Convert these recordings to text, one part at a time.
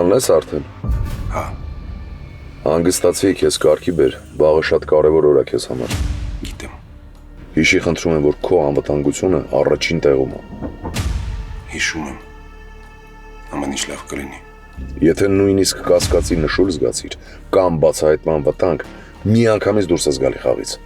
Կյանն ես արդեն։ Հա, Հանգստացի քեզ կարգի բեր, վաղը շատ կարևոր օր է քեզ համար։ գիտեմ, Հիշի խնդրում եմ, որ քո անվտանգությունը առաջին տեղում է։ հիշում եմ, ամեն ինչ լավ կլինի։ Եթե նույնիսկ կասկածի նշույլ զգացիր կամ բացահայտման վտանգ, միանգամից դուրս ես գալի խաղից։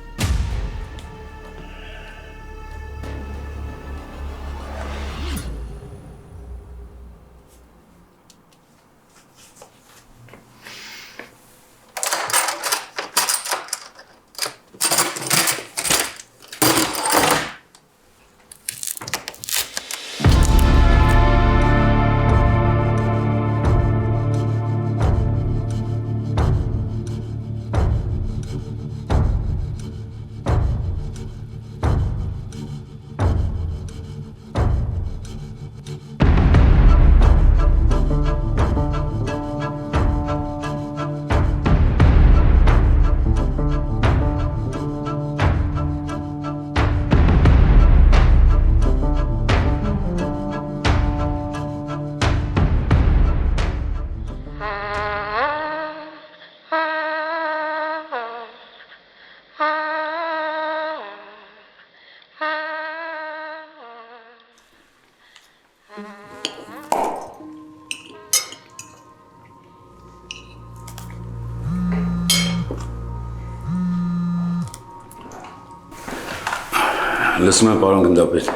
Լսում եմ, պարոն գնդապետ,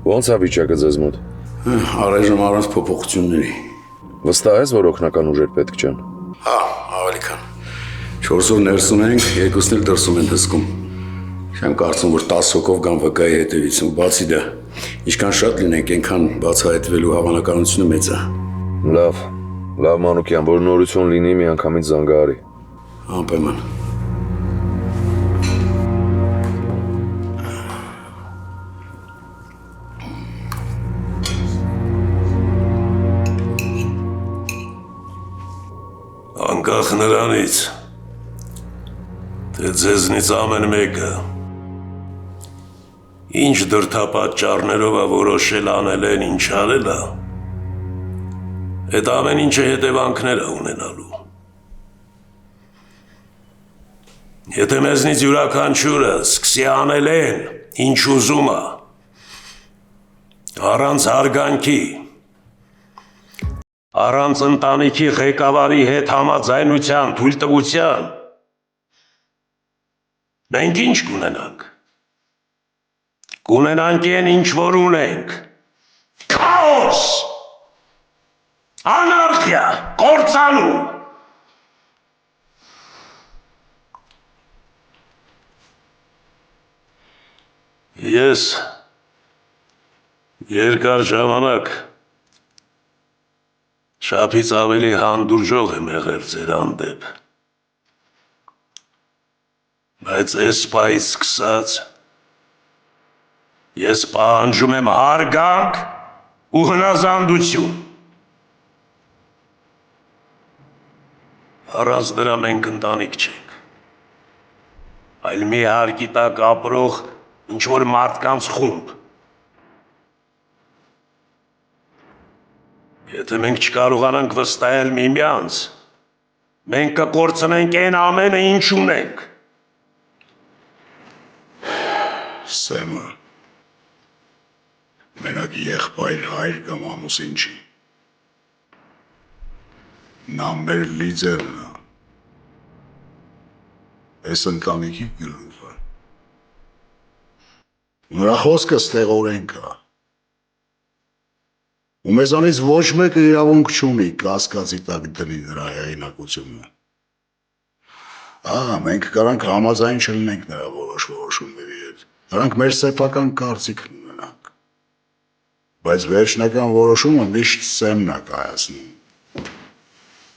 Ոնց է վիճակը ձեզ մոտ։ առայժմ առանց փոփոխությունների։ Վստահ ես, որ օգնական ուժեր պետք չեն։ Հա, ավելի քան։ 4 օր ներսում ենք, երկուսն էլ դրսում են հսկում։ Չեմ կարծում, որ 10 հոգով կամ վկայի հետևից ու բացի դա, ինչքան շատ լինենք, այնքան բացահայտվելու հավանականությունը մեծ է։ Լավ Մանուկյան, որ նորություն լինի միանգամից զանգահարի։ Անպայման։ Անկախ նրանից, թե ձեզնից ամեն մեկը ինչ դրդապատճառներով է որոշել անել են, ինչ արել է, այդ ամեն ինչը հետևանքներ է ունենալու։ Եթե մեզնից յուրաքանչյուրը սկսի անել են, ինչ ուզում է, առանց հարգանքի, առանց ընտանիքի ղեկավարի հետ համաձայնության, թույլտվության, մենք ինչ կունենանք։ Կունենանք են ինչ որ ունենք։ Քաոս, անարխիա, կործանում։ Ես երկար ժամանակ շափից ավելի հանդուրժող եմ եղել ձեր հանդեպ, բայց այս պահից սկսած ես պահանջում եմ հարգանք ու հնազանդություն։ Առանց դրա մենք ընտանիք չենք, այլ մի հարկի տակ ապրող ինչ-որ մարդկանց խումբ։ Եթե մենք չկարողանանք վստահել միմյանց, մենք կկորցնենք այն ամենը, ինչ ունենք։ Սեմը, մենակ եղբայր հայր կամ ամուսին չի։ Նա մեր լիդերն է։ Այս ընտանիքի գլուխը։ Նրա խոսքը ստեղորենք է։ Ու մեզանից ոչ մեկը իրավունք չունի կասկածի տակ դնի նրա հեղինակությունը։ Մենք կարանք համաձայն չլինենք նրա որոշ որոշումների հետ։ Նրանք մեր սեփական կարծիքն ունենանք։ Բայց վերջնական որոշումը միշտ Սեմն է կայացնում։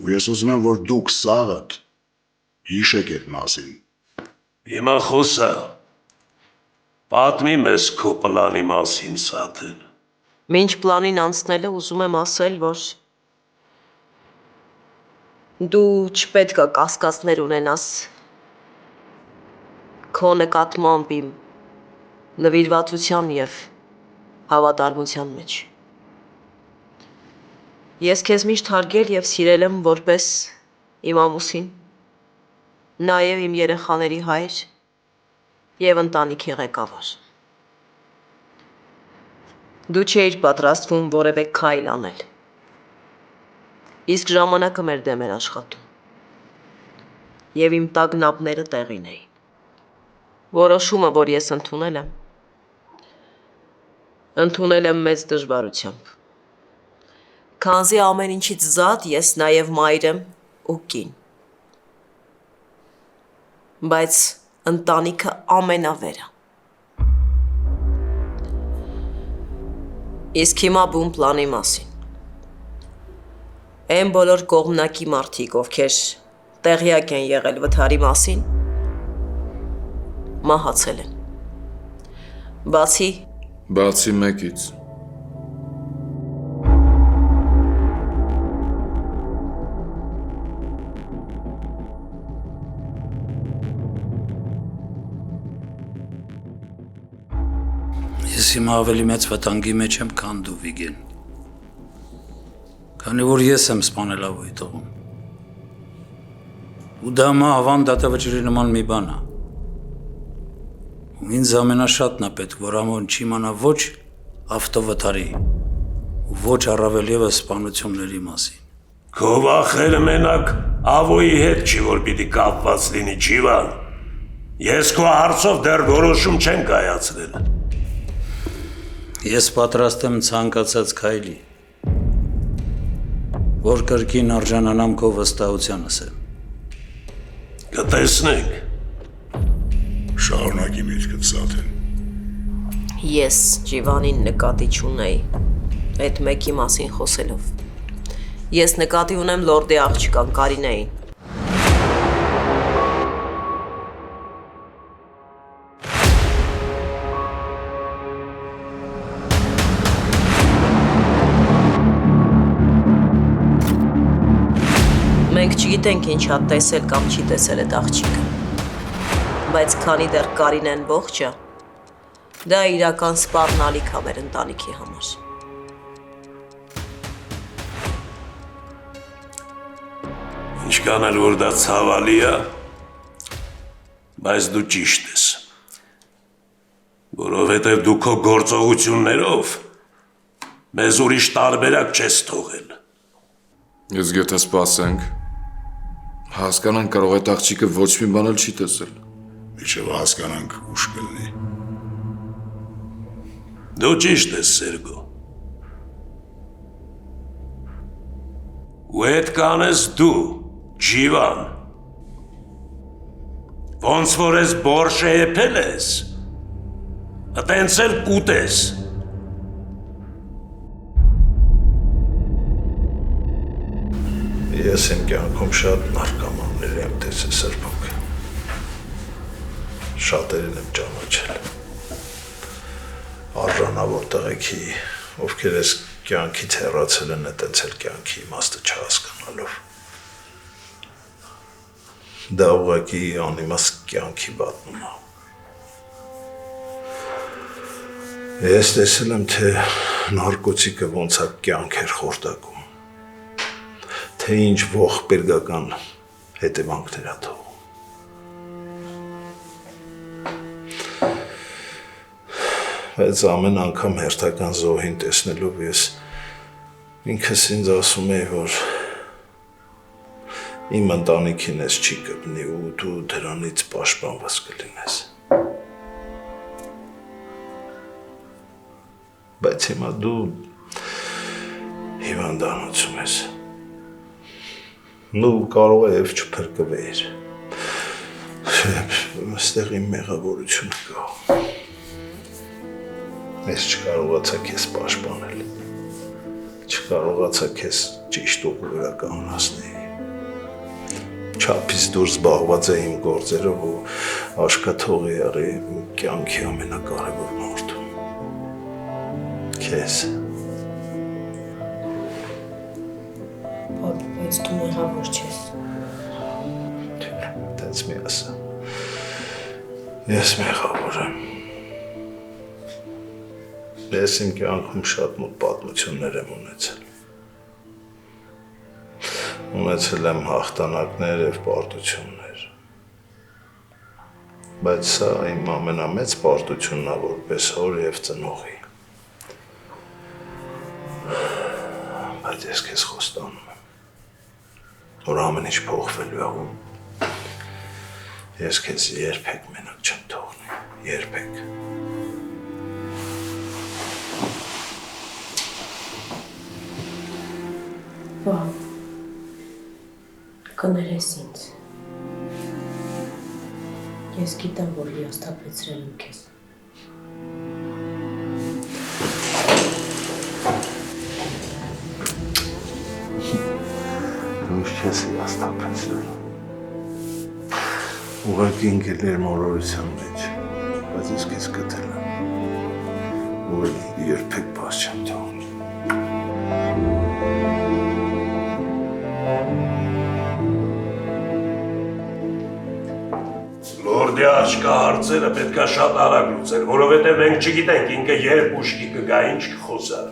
Ու ես ուզում եմ, որ դուք սաղդ հիշեք այդ մասին։ Հիմա խոսա, պատմի մեզ քո պլանի մասին, Սաթեն։ Մինչ պլանին անցնելը ուզում եմ ասել, որ դու չպետք է կասկածներ ունենաս քո նկատմամբ իմ նվիրվածության և հավատարմության մեջ։ Ես քեզ միշտ հարգել եւ սիրել եմ որպես իմ ամուսին, նաեւ իմ երեխաների հայր եւ ընտանիքի ղեկավար։ Դու չէիր պատրաստվում որևէ քայլ անել։ Իսկ ժամանակը մեր դեմ էր աշխատում։ Եվ իմ տագնապները տեղին էին։ Որոշումը, որ ես ընդունել եմ մեծ դժվարությամբ։ Քանզի ամեն ինչից զատ ես նաև մայր եմ ու կին։ Բայց ընտանիքը ամենավերը։ Իսկ հիմա բուն պլանի մասին։ Այն բոլոր կողմնակի մարդիկ, ովքեր տեղյակ են եղել վթարի մասին, մահացել են։ Բացի մեկից։ Ես հիմա ավելի մեծ վտանգի մեջ եմ, քան դու, Վիգեն։ Քանի որ ես եմ սպանել ավոյի տղուն։ Ու դա ավան դատավճռի նման մի բան է։ Ու ինձ ամենաշատն է պետք, որ ամոն չիմանա ոչ ավտովթարի ու ոչ առավել ևս սպանությունների մասին։ Քո վախերը մենակ ավոյի հետ չի, որ պիտի կապված լինի, Ջիվան։ Ես քո հարցով դեռ որոշում չեմ կայացրել։ Ես պատրաստ եմ ցանկացած քայլի, որ կրկին արժանանամ քո վստահությանս եմ։ Կտեսնենք։ Շարունակի միտքդ Սաթեն։ Ես Ջիվանին նկատի չունեի, այդ մեկի մասին խոսելով։ Ես նկատի ունեմ լորդի աղջկան Կարինեին։ Մենք չգիտենք ինչ հատ տեսել կամ չի տեսել այդ աղջիկը, բայց քանի դեռ Կարինեն ողջ է, դա իրական սպառնալիք է մեր ընտանիքի համար։ Ինչքան էլ որ դա ցավալի է, բայց դու ճիշտ ես։ Որովհետև դու քո գործողություններով մեզ ուրիշ տարբերակ չես թողել։ Ես գետը սպասենք, հասկանանք կարող այդ աղջիկը ոչ մի բան էլ չի տեսել։ Միջև հասկանանք ուշ կլինի։ Դու ճիշտ ես, Սերգո։ Ու այդ կանես դու, Ջիվան։ Ոնց որ ես բորշը եփել ես, ըտենց էլ կուտես։ Ես իմ կյանքում շատ նարկոմաններ եմ տեսել Սրբոք։ Շատերին եմ ճանաչել։ Արժանավոր տղեկի, ովքեր ես կյանքից հեռացել են, այտենց էլ կյանքի իմաստը չհասկանալով։ Դա ուղղակի անիմաստ կյանքի պատմում է։ Ես տեսել եմ, թե նարկոտիկը ոնց է կյանք էր խորտակում։ Թե ինչ ողբերգական հետևանքներ է թողում։ Բայց ամեն անգամ հերթական զոհին տեսնելով ես ինքս ինձ ասում էի, որ իմ ընտանիքին ես չի կպնի ու դու դրանից պաշտպանված կլինես։ Բայց հիմա դու հիվանդանոցում ես։ Նու կարող է և չփրկվեիր։ Այստեղ իմ մեղավորությունը կա։ Ես չկարողացա քեզ պաշտպանել։ Չկարողացա քեզ ճիշտ ուղու վրա կանգնեցնել։ Չափից դուրս զբաղված էի իմ գործերով ու աշխատող եղի իմ կյանքի ամենակարևոր մարդում։ Քեզ։ Բայց դու մեղավոր չես։ Տենց մի ասա։ Ես մեղավոր եմ։ Ես իմ կյանքում շատ մոտ պատմություններ եմ ունեցել։ ունեցել եմ հաղթանակներ եւ պարտություններ։ Բայց սա իմ ամենամեծ պարտությունն է որպես հոր եւ ծնողի։ Բայց ես քեզ խոստանում եմ, որ ամեն ինչ փոխվելու է ու ես քեզ երբեք մենակ չեմ թողնի, երբեք։ Վա, կներես ինձ։ Ես գիտեմ, որ հիասթափեցրել եմ քեզ։ Դու չես հիասթափեցրել։ Ուղղակի ընկել էր մոլորության մեջ, բայց ես քեզ գտել եմ, որ երբեք բաց չեմ թողնի։ Լորդի աչքա հարցերը պետք է շատ արագ լուծել, որովհետև մենք չգիտենք ինքը երբ ուշքի կգա, ինչ կխոսար։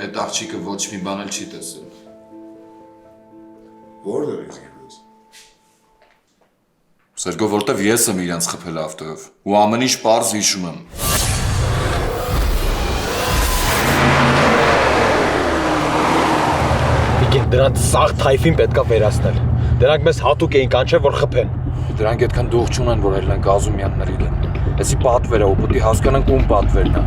Այդ աղջիկը ոչ մի բան էլ չի տեսել։ Որտեղ ես գիտես։ Սերգո, որտեվ ես եմ իրենց խփել ավտոյով ու ամեն ինչ պարզ հիշում եմ։ Իգին դրանց սաղ թայֆին պետքա վերացնել։ Դրանք մեզ հատուկ էին կանչել, որ խփեն։ Դրանք այդքան դող չունեն, որ այլ են Գազումյանների են։ Էսի պատվեր է ու պետք է հասկանանք ում պատվերն է։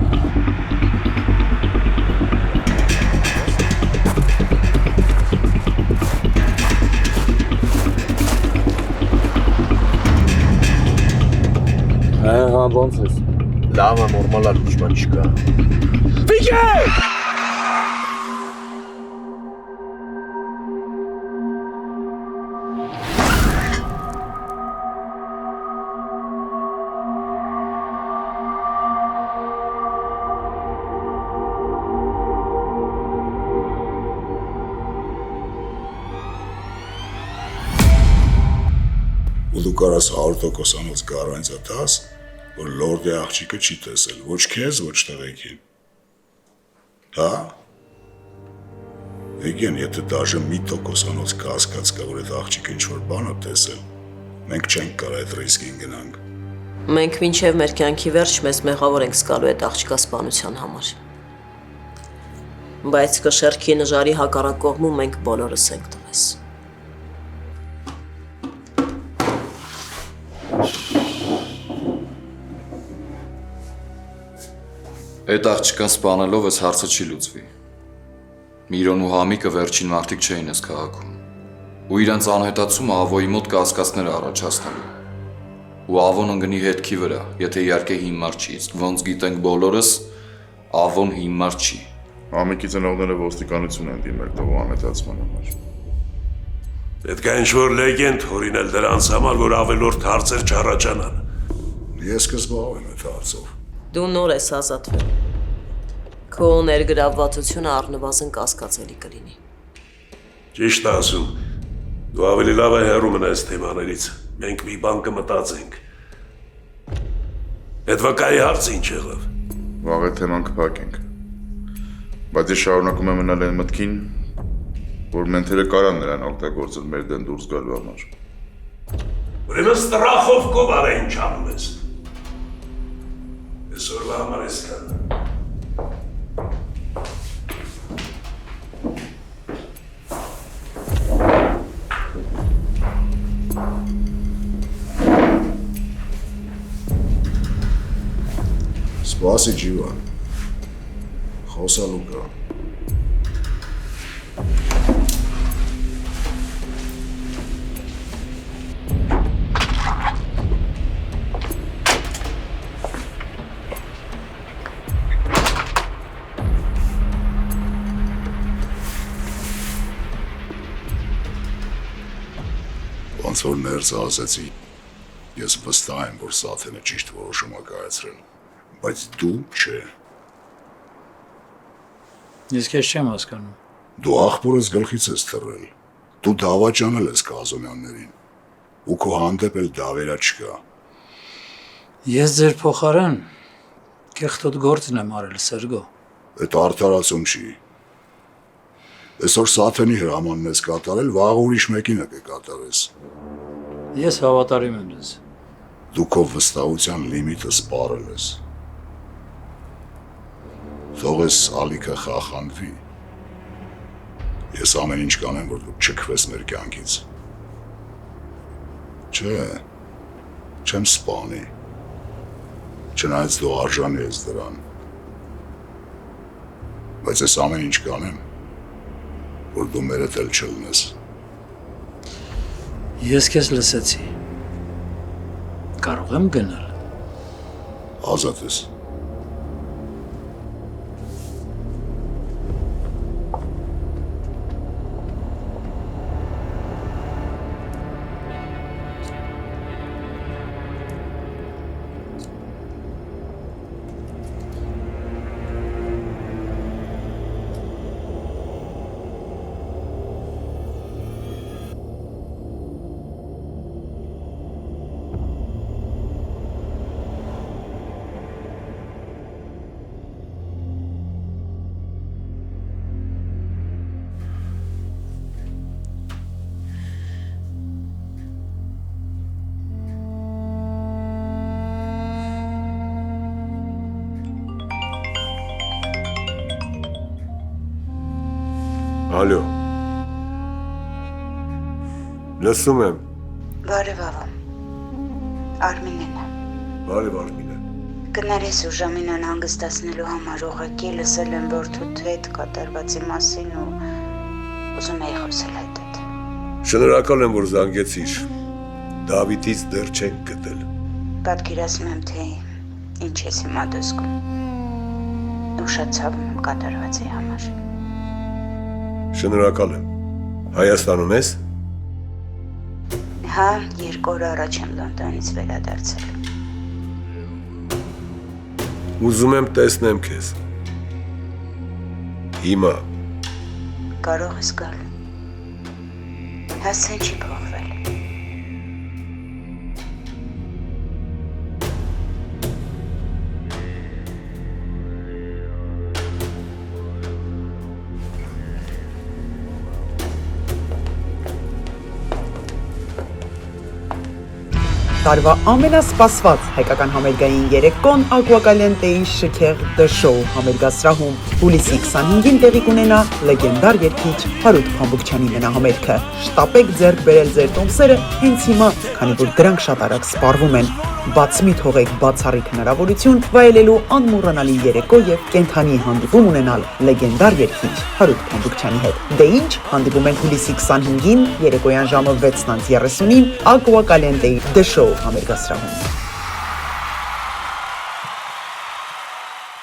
Հա, ոնց ես։ Լավ է, նորմալ է, լուծման չկա։ Վիգեն! Ու դու կարաս 100%-անոց գարանտիա տաս, որ լորդի աղջիկը չի տեսել, ոչ քեզ, ոչ տղեկին։ Հա? Եգեն, եթե դաժե մի տոկոսանոց կասկած կա, որ այդ աղջիկը ինչ-որ բան է տեսել, մենք չենք կարա այդ ռիսկին գնանք։ Մենք մինչև մեր կյանքի վերջ մեզ մեղավոր ենք զգալու այդ աղջկա սպանության համար։ Բայց կշեռքի նժարի հակառակ կողմում մենք բոլորս ենք տվես։ Այդ աղջկան սպանելով այս հարցը չի լուծվի։ Միրոն ու Համիկը վերջին մարդիկ չէին այս քաղաքում։ Ու իրանց անհետացումը Ավոյի մոտ կասկածներ առաջացնելու։ Ու Ավոն ընկնի հետքի վրա, եթե իհարկե հիմար չի, իսկ ոնց գիտենք բոլորս, Ավոն հիմար չի։ Համիկի ծնողները ոստիկանություն են դիմել տղու անհետացման համար։ Պետք է ինչ-որ լեգենդ հորինել դրանց համար, որ ավելորդ հարցեր չառաջանան։ Ես կզբաղվեմ այդ հարցով։ Դու նոր ես ազատվել։ Քո ներգրավվածությունը առնվազն կասկածելի կլինի։ Ճիշտ ասում, դու ավելի լավ է հեռու մնաս թեմաներից, մենք մի բան կմտածենք։ Այդ վկայի հարցը ինչ եղավ։ Վաղ է թեման կփակենք։ Բայց ես շարունակում եմ մնալ այն մտքին, որ մենթերը կարան նրան օգտագործել մեր դեմ դուրս գալու համար։ Ուրեմն ստրախով կովար է ինչ անում ես։ Այսօրվա համար ես կան։ Սպասի ջիվան, խոսալու կա։ Ոնց որ ներսը ասեցի, ես վստահ եմ, որ Սաթենը ճիշտ որոշում է կայացրել, բայց դու չէ։ Ես քեզ չեմ հասկանում։ Դու աղբորս գլխից ես թռել, դու դավաճանել ես Կազոմյաններին, ու քո հանդեպ էլ դավերա չկա։ Ես ձեր փոխարեն կեղտոտ գործն եմ արել, Սերգո։ Այդ արդարացում չի։ Այսօր Սաթենի հրամանն ես կատարել, վաղ ուրիշ մեկինը կկատարես։ Ես հավատարիմ եմ ձեզ։ Դու քո վստահության լիմիտը սպառել ես։ Թող ես ալիքը խախանվի։ Ես ամեն ինչ կանեմ, որ դու չքվես մեր կյանքից։ Չէ, չեմ սպանի։ Չնայած դու արժանի ես դրան։ Բայց ես ամեն ինչ կանեմ, որ դու մերդ էլ չլնես։ Ես քեզ լսեցի։ Կարող եմ գնալ։ Ազատ ես։ Ալո։ Լսում եմ։ Բարև աղա։ Արմինեն է։ Բարև Արմինե։ Կներես ուժամինան հանգստացնելու համար ուղղակի լսել եմ որդուդ հետ կատարվածի մասին ու ուզում էի խոսել այդ։ Շնորհակալ եմ, որ զանգեցիր։ Դավիթից դեռ չենք գտել։ Պատկերացնում եմ, թե ինչ ես հիմա դասում։ Ու շատ ցավում եմ կատարվածի համար։ Շնորհակալ եմ։ Հայաստանում ես։ Հա, 2 օր առաջ եմ Լոնդոնից վերադարձել։ Ուզում եմ տեսնեմ քեզ։ Հիմա։ Կարող ես գալ։ Հասցեն չի փոխվել։ Տարվա ամենասպասված հայկական համերգային երեկոն Ակուակալենտեի շքեղ դշոու համերգասրահում հուլիսի 25-ին տեղի կունենա լեգենդար երգիչ Հարութ Փամբուկչյանի մենահամերգը։ Շտապեք ձեռք բերել ձեր տոմսերը հենց հիմա, քանի որ դրանք շատ արագ սպառվում են։ Բաց մի թողեք բացառիկ հնարավորություն վայելելու անմոռանալի երեկո եւ կենթանի հանդիպում ունենալ լեգենդար երգիչ Հարութ Փամբուկչյանի հետ։ Դե ինչ, հանդիպում ենք հուլիսի 25-ին երեկոյան ժամը 6:30-ին Ակուակալենտեի դշոու համերգասրահում։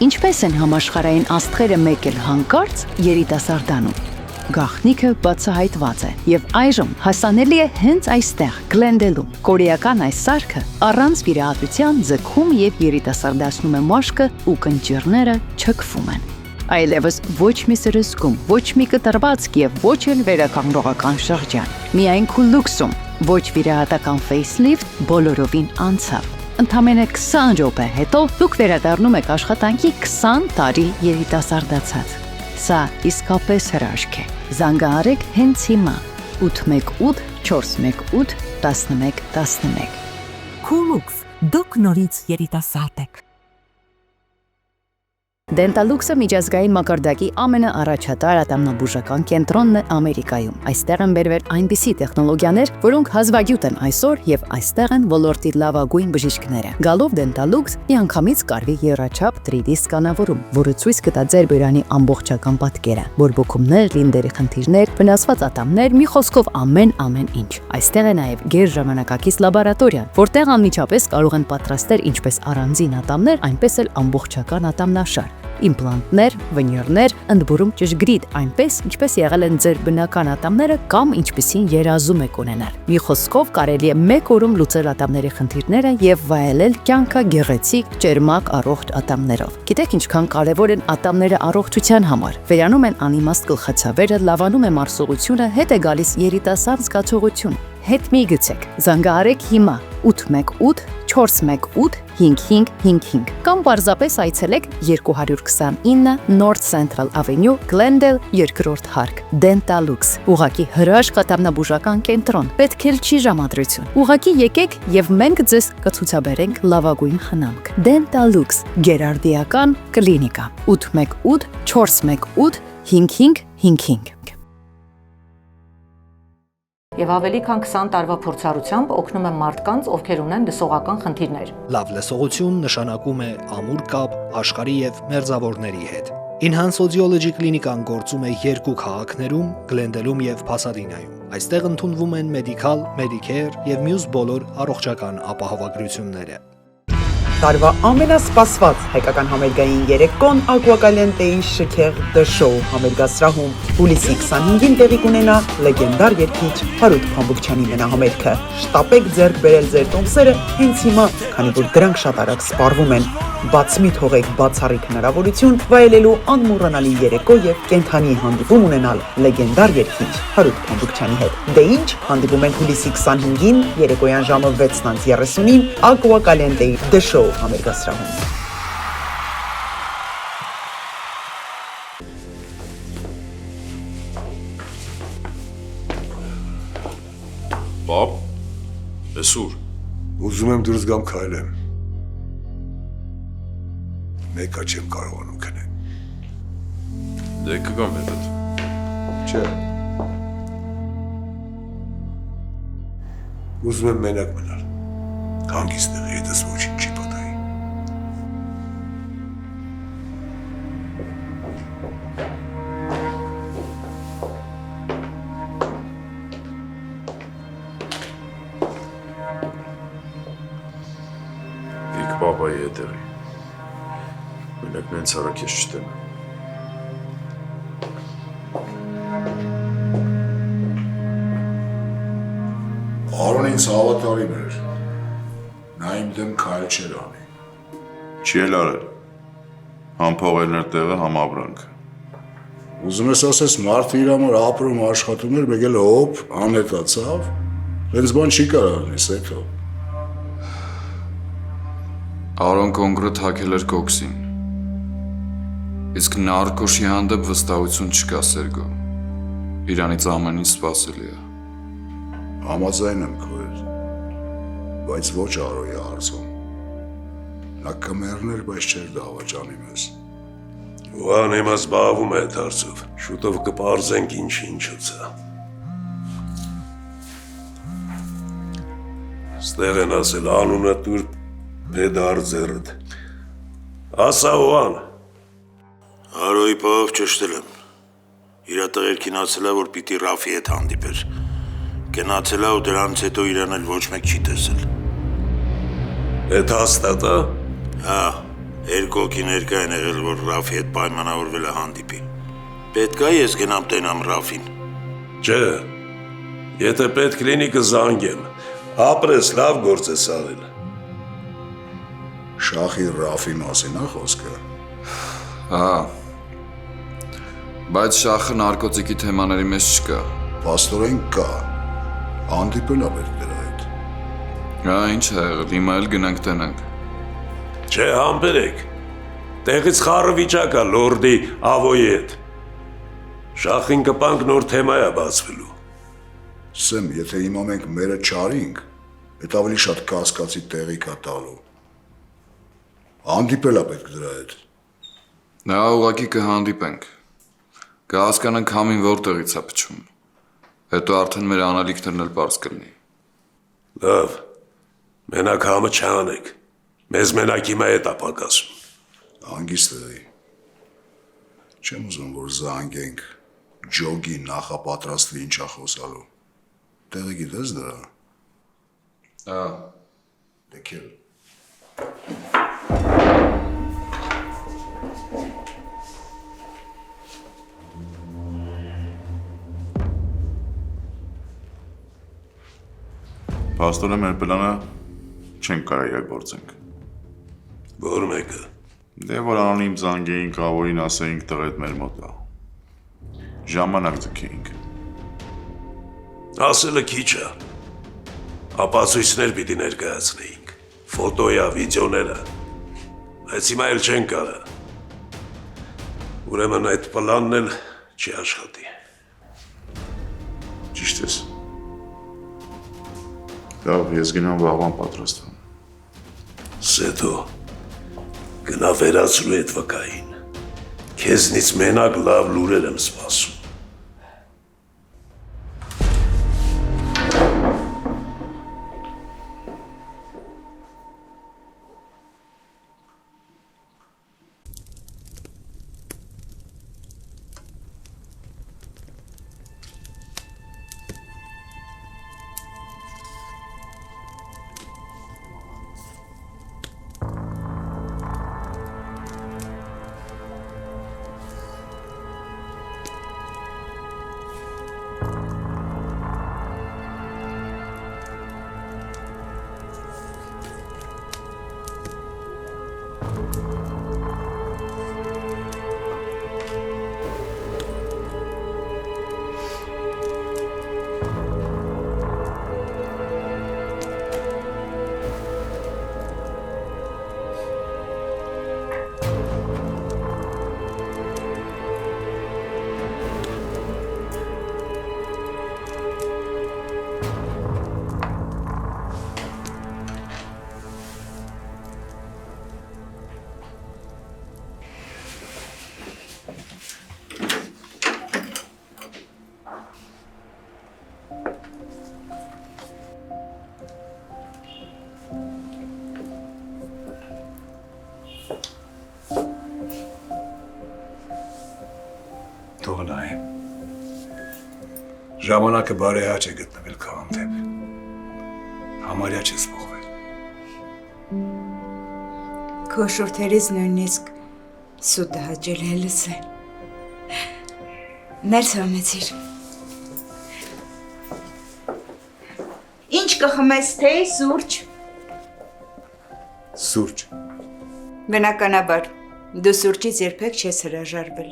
Ինչպես են համաշխարհային աստղերը մեկ էլ հանկարծ երիտասարդանում։ Գաղտնիքը բացահայտված է եւ այժմ հասանելի է հենց այստեղ Գլենդելում։ Կորեական այս սարքը առանց վիրահատության ձգում եւ երիտասարդացնում է մաշկը ու կնճիռները չքվում են։ Այլևս ոչ մի սրսկում, ոչ մի կտրվածք եւ ոչ էլ վերականգնողական շրջան։ Միայն քուլուքսում, ոչ վիրահատական facelift բոլորովին անցավ։ Ընդամենը 20 րոպե հետո դուք վերադառնում եք աշխատանքի 20 տարի երիտասարդացած։ Սա իսկապես հրաշք է։ Զանգահարեք հենց հիմա 818 418 1111։ Քուլուքս, դուք նորից երիտասարդ եք։ Դենտալուքսը միջազգային մակարդակի ամենաառաջատար ատամնաբուժական կենտրոնն է Ամերիկայում։ Այստեղ են բերվել այնպիսի տեխնոլոգիաներ, որոնք հազվագյուտ են այսօր եւ այստեղ են ոլորտի լավագույն բժիշկները։ Գալով Դենտալուքս միանգամից կարվի եռաչափ 3D սկանավորում, որը ցույց կտա ձեր բերանի ամբողջական պատկերը, բորբոքումներ, լինդերի խնդիրներ, վնասված ատամներ, մի խոսքով ամեն ինչ։ Այստեղ է նաեւ գերժամանակակից լաբորատորիան, որտեղ անմիջապես կարող են պատրաստել ինչպես առանձին ատամներ, այնպես էլ ամբողջական ատամնաշար։ Իմպլանտներ, վինիրներ, ընդբուրում ճշգրիտ, այնպես ինչպես եղել են ձեր բնական ատամները կամ ինչպիսին երազում եք ունենալ։ Մի խոսքով կարելի է մեկ օրում լուծել ատամների խնդիրները եւ վայելել կյանքը գեղեցիկ, ճերմակ, առողջ ատամներով։ Գիտեք ինչքան կարեւոր են ատամները առողջության համար։ Վերանում են անիմաստ գլխացավերը, լավանում է մարսողությունը, հետ է գալիս երիտասարդ զգացողություն։ Հետ մի գցեք։ Զանգահարեք հիմա 818 418-5555 կամ պարզապես այցելեք 229 North Central Avenue, Glendale, 2-րդ հարկ, Dentalux։ Ուղղակի հրաշքատամնաբուժական կենտրոն, պետք էլ չի ժամադրություն։ Ուղղակի եկեք եւ մենք ձեզ կցուցաբերենք լավագույն խնամք։ Dentalux գերարդիական կլինիկա 818 418 5555 Եվ ավելի քան 20 տարվա փորձառությամբ օգնում եմ մարդկանց, ովքեր ունեն լսողական խնդիրներ։ Լավ լսողություն նշանակում է ամուր կապ աշխարհի եւ մերձավորների հետ։ Enhance Audiology կլինիկան գործում է 2 քաղաքներում՝ Գլենդելում եւ Փասադինայում։ Այստեղ ընդունվում են Medical, Medicare եւ մյուս բոլոր առողջական ապահովագրությունները։ Տարվա ամենասպասված հայկական համերգային երեկոն Ակուակալենտեի շքեղ The Show համերգասրահում հուլիսի 25-ին տեղի կունենա լեգենդար երգիչ Հարութ Փամբուկչյանի մենահամերգը։ Շտապեք ձեռք բերել ձեր տոմսերը հենց հիմա, քանի որ դրանք շատ արագ սպառվում են։ Բաց մի թողեք բացառիկ հնարավորություն վայելելու անմոռանալի երեկո եւ կենթանի հանդիպում ունենալ լեգենդար երգիչ Հարութ Փամբուկչյանի հետ։ Դե ինչ, հանդիպում ենք հուլիսի 25-ին երեկոյան ժամը 6:30-ին Ակուակալենտեի The Show համերգասրահում։ Պապ, Էսուր, ուզում եմ դուրս գամ քայլեմ։ Մեկա չեմ կարողանում քնել։ Դե կգամ հետդ։ Չէ։ Ուզում եմ մենակ մնալ։ Հանգիստ տեղի հետս ոչինչ չի պատահի։ Վիկ պապայի հետևի։ Մենակ նենց արագ ես չտեմ։ Արոն ինձ հավատարիմ էր։ Նա իմ դեմ քայլ չէր անի։ Չի էլ արել։ Համ փողերն էր տեղը, համ ապրանքը։ Ուզում ես ասես մարդը իր համար ապրում աշխատում էր, մեկ էլ հոպ, անհետացավ։ Հենց բան չի կարող լինի, Սեթո։ Արոն կոնկրետ հակել էր կոքսին։ Իսկ նարկոշի հանդեպ վստահություն չկա, Սերգո։ Իրանից ամեն ինչ սպասելի է։ Համաձայն եմ քո հետ, բայց ոչ Արոյի հարցում։ Նա կմեռներ, բայց չէր դավաճանի մեզ։ Ուղան հիմա զբաղվում է այդ հարցով, շուտով կպարզենք ինչ-ինչուց է։ Ստեղ են ասել անունը տուր Պեդար ձեռդ։ Ասա Ուղան։ Արոյի պահով ճշտել եմ։ Իրա տղերքին ասել է, որ պիտի Ռաֆի հետ հանդիպեր։ Գնացել է ու դրանից հետո իրան էլ ոչ մեկ չի տեսել։ Էդ հաստատ է։ Հա, երկու հոգի ներկա են եղել, որ Ռաֆի հետ պայմանավորվել է հանդիպի։ Պետք է ես գնամ տենամ Ռաֆին։ Չէ, եթե պետք լինի կզանգեմ, ապրես լավ գործ ես արել։ Շախի Ռաֆի մասին է խոսքը։ Հա։ Բայց շախը նարկոտիկի թեմաների մեջ չկա։ Պաստորեն կա։ Հանդիպել է պետք դրա հետ։ Հա, ինչ է եղել, հիմա էլ գնանք տենանք։ Չէ, համբերեք։ Տեղից խառը վիճակ է լորդի Ավոյի հետ։ Շախին կպանք նոր թեմա է բացվելու։ Սեմ, եթե հիմա մենք մերը չարինք, այդ ավելի շատ կասկածի տեղի կա տալու։ Հանդիպել է պետք դրա հետ։ Նա ուղղակի կհանդիպենք։ Կհասկանանք համին որտեղից է փչում։ Հետո արդեն մեր անալիքներն էլ պարզ կլինի։ Լավ, մենակ համը չանեք, մեզ մենակ հիմա հետ ապակասում։ Հանգիստ էի։ Չեմ ուզում, որ զանգենք, ջոգի նախապատրաստվի ինչա խոսալու։ Տեղը գիտես դրա։ Հա։ Դե քել։ Պաստորը մեր պլանը չենք կարող իրագործենք։ Որ մեկը։ Դե որ անոնիմ զանգեինք, Ավոյին ասեինք տղետ մեր մոտ է։ Ժամանակ ձգեինք։ Ասելը քիչ է։ Ապացույցներ պիտի ներկայացնեինք։ ֆոտոյա, վիդեոները, բայց հիմա էլ չեն կարա։ Ուրեմն այդ պլանն էլ չի աշխատի։ Ճիշտ ես։ Լավ, ես գնամ վաղվան պատրաստվում։ Սեդո, գնա վերացրու այդ վկային։ Քեզնից մենակ լավ լուրեր եմ սպասում։ Թող նայեմ։ Ժամանակը բարեհաճ է գտնվել քո հանդեպ։ Համարյա չես փոխվել։ Քո շուրթերից նույնիսկ սուտը հաճել է լսել։ Ներս համեցիր։ Ինչ կխմես թեյ, սուրճ։ Սուրճ։ Բնականաբար, դու սուրճից երբեք չես հրաժարվել։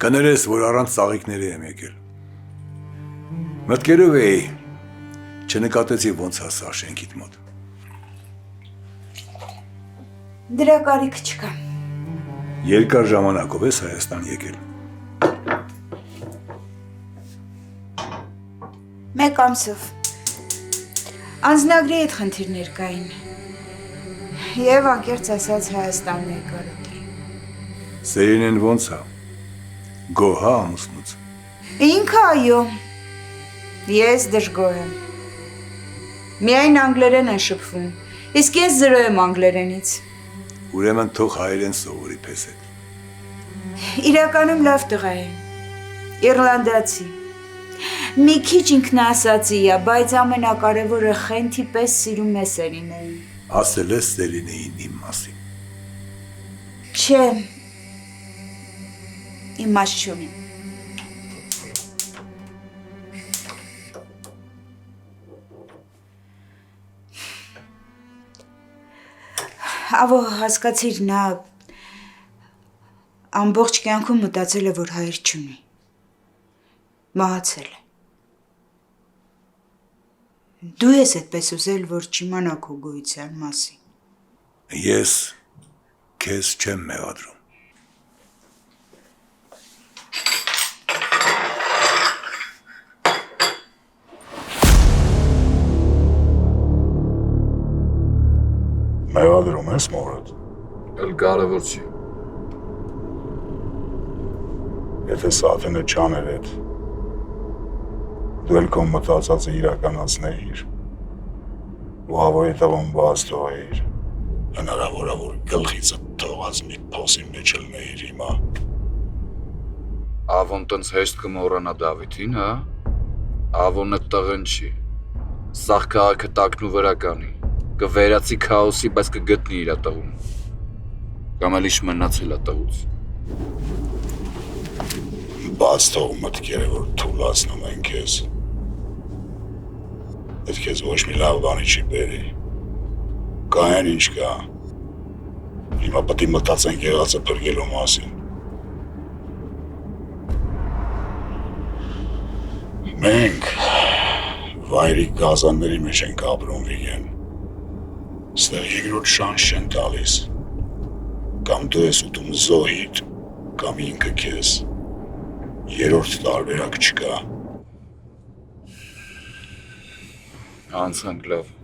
Կներես, որ առանց ծաղիկների եմ եկել։ Մտքերով էի, չնկատեցի ոնց հասա շենքիդ մոտ։ Դրա կարիք չկա։ Երկար ժամանակով ես Հայաստան եկել։ Մեկ ամսով։ Անձնագրի այդ խնդիրներ կային։ Եվ անկեղծ ասած Հայաստանն է կարոտել։ Սերինեն ոնց է։ Գոհ է ամուսնուց։ Ինքը այո։ Ես դժգոհ եմ։ Միայն անգլերեն են շփվում, իսկ ես զրո եմ անգլերենից։ Ուրեմն թող հայերեն սովորի պես հետ։ Իրականում լավ տղա է։ Իռլանդացի։ Մի քիչ ինքնասածի է, բայց ամենակարևորը խենթի պես սիրում է Սերինեին։ Ասել ես Սերինեին իմ մասին։ Չէ։ Իմաստ չունի։ Ավո հասկացիր նա ամբողջ կյանքում մտածել է, որ հայր չունի։ Մահացել է։ Դու ես այդպես ուզել, որ չիմանա քո գոյության մասին։ Ես քեզ չեմ մեղադրում։ Մեղադրում ես մորդ։ Էլ կարևոր չի։ Եթե Սաթենը չաներ էդ, դու էլ քո մտածածը իրականացնեիր, ու հավոյի տղոն բաց թողեիր, հնարավոր է, որ գլխիցը թողած մի փոսի մեջ ելնեիր հիմա։ Ավոն տենց հեշտ կմոռանա Դավիթին, հա? Ավոնը տղեն չի։ Սաղ քաղաքը տակնու վրա կանի։ Կվերացի քաոսի, բայց կգտնի իրա տղուն։ Կամ էլ իշ մնացել է տղուց։ Բաց թող մտքերը, որ թուլացնում են քեզ։ Այդ քեզ ոչ մի լավ բանի չի բերի։ Կայան ինչ կա։ Հիմա պետք է մտածենք եղածը փրկելու մասին։ Մենք վայրի գազանների մեջ ենք ապրում, Վիգեն։ Ստեղ երկրորդ շանս չեն տալիս։ Կամ դու ես ուտում զոհիդ, կամ ինքը քեզ։ Երրորդ տարբերակ չկա։ Անցանք լավ։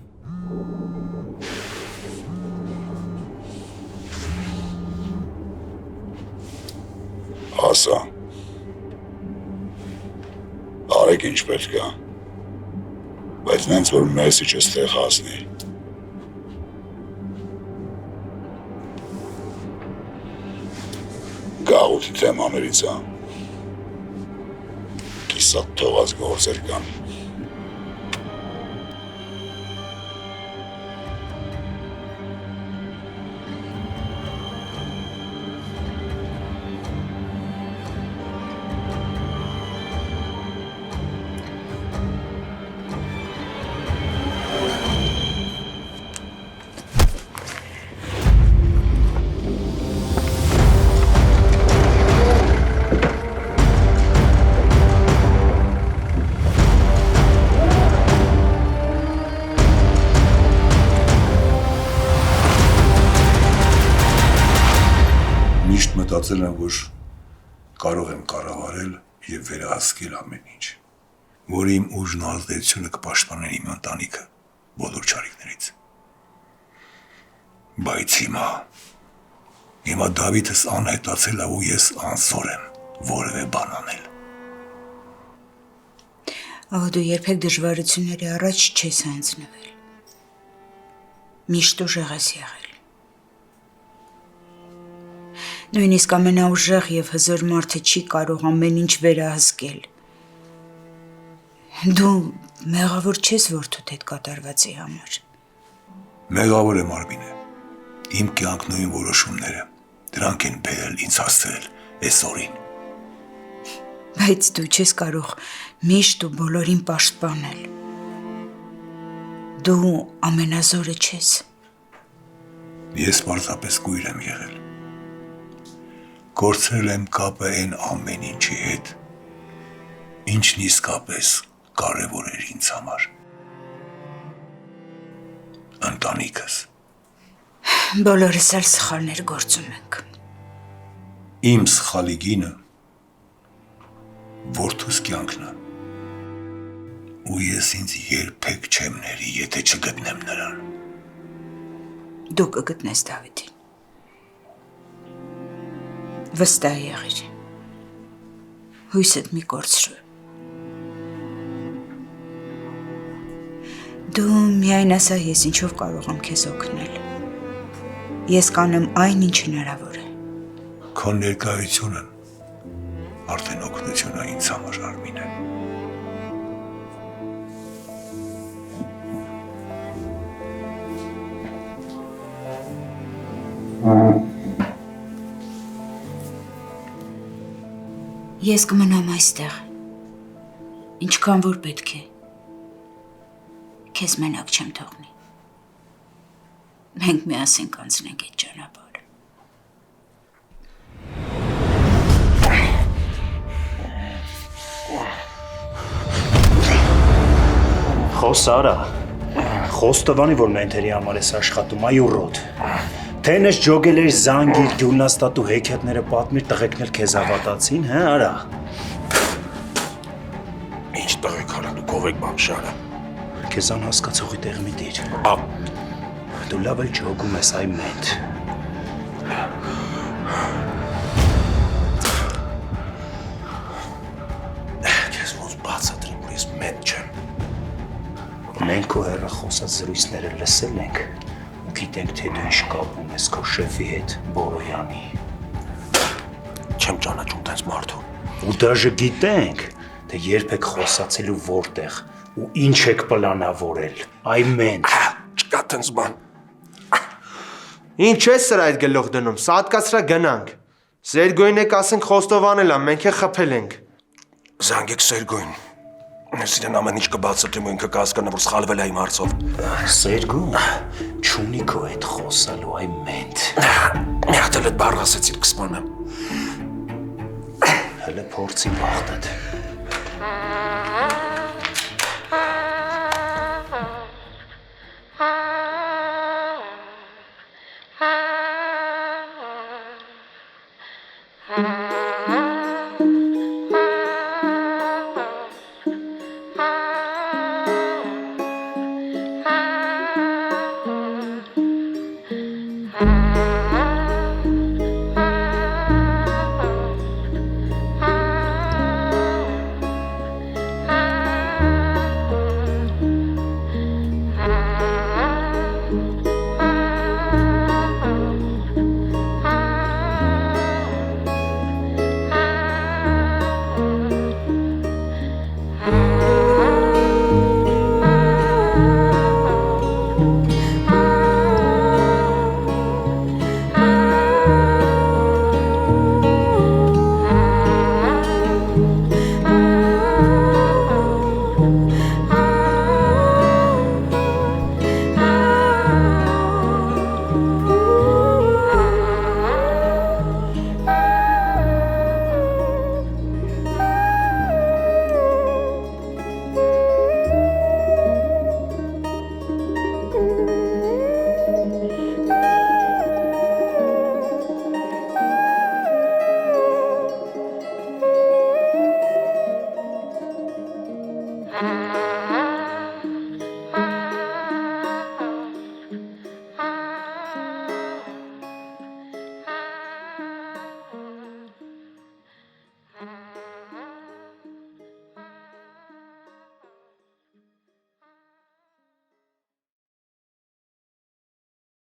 Ասա։ Արեք ինչ պետք է։ Բայց նենց որ մեսիջը ստեղ հասնի։ Գաղութի թեմաներից է։ Կիսատ թողած գործեր կան։ Մտածել եմ, որ կարող եմ կառավարել եւ վերահսկել ամեն ինչ, որ իմ ուժն ու ազդեցությունը կպաշտպանեն իմ ընտանիքը բոլոր չարիքներից։ Բայց հիմա Դավիթս անհետացել է ու ես անզոր եմ որևէ բան անել։ Ահա դու երբեք դժվարությունների առաջ չես հանձնվել։ Միշտ ուժեղ ես եղել։ Նույնիսկ ամենաուժեղ եւ հզոր մարդը չի կարող ամեն ինչ վերահսկել։ Դու մեղավոր չես որդուդ հետ կատարվածի համար։ Մեղավոր եմ Արմինե։ Իմ կյանքն ու իմ որոշումները դրանք են բերել ինձ հասցրել այսօրին։ Բայց դու չես կարող միշտ ու բոլորին պաշտպանել։ Դու ամենազորը չես։ Ես պարզապես կույր եմ եղել։ Կորցրել եմ կապը այն ամեն ինչի հետ, ինչն իսկապես կարևոր էր ինձ համար։ Ընտանիքս։ Բոլորս էլ սխալներ գործում ենք։ Իմ սխալի գինը որդուս կյանքն է։ Ու ես ինձ երբեք չեմ ների, եթե չգտնեմ նրան։ Դու կգտնես Դավիթին։ Վստահ եղիր։ Հույսդ մի կորցրու։ Դու միայն ասա ես ինչով կարող եմ քեզ օգնել։ Ես կանեմ այն ինչ հնարավոր է։ Քո ներկայությունը արդեն օգնություն է ինձ համար, Արմինե։ Ես կմնամ այստեղ, ինչքան որ պետք է, քեզ մենակ չեմ թողնի, մենք միասին կանցնենք այդ ճանապարհը։ Խոս արա, խոս տվանի, որ մենթերի համար ես աշխատում, այ ուռոտ։ Թենես ջոգել էր զանգիր, գյուլնաստատու հեքիաթները պատմիր, տղեկն էլ քեզ հավատացին, հա, արա։ Ինչ տղեկ արա, դու կովեք բամշարը։ Քեզ անհասկացողի տեղ մի դիր։ Դու լավ էլ ջոգում ես, այ մենթ։ Քեզ ոնց բացատրեմ, որ ես մենթ չեմ։ Մենք քո հեռախոսած զրույցները լսել ենք։ Գիտենք, թե դու ինչ կապում ես քո շեֆի հետ, Բորոյանի։ Չեմ ճանաչում տես մարդու։ Ու դաժե գիտենք, թե երբ եք խոսացել ու որտեղ, ու ինչ եք պլանավորել, այ մենք։ Չկա տենց բան։ Ինչ ես սրա այդ գլուխ դնում, սատկացրա գնանք։ Սերգոյին եք ասենք խոստովանել ա, մենք է խփել ենք։ Զանգեք Սերգոյին, Ես իրեն ամեն ինչ կբացատրեմ ու ինքը կհասկանա, որ սխալվել է իմ հարցով։ Սերգուն, չունի քո հետ խոսալու այ մենթ։ Մի հատ էլ այդ բառը ասեցիր կսպանեմ։ Հələ փորձի բախտդ։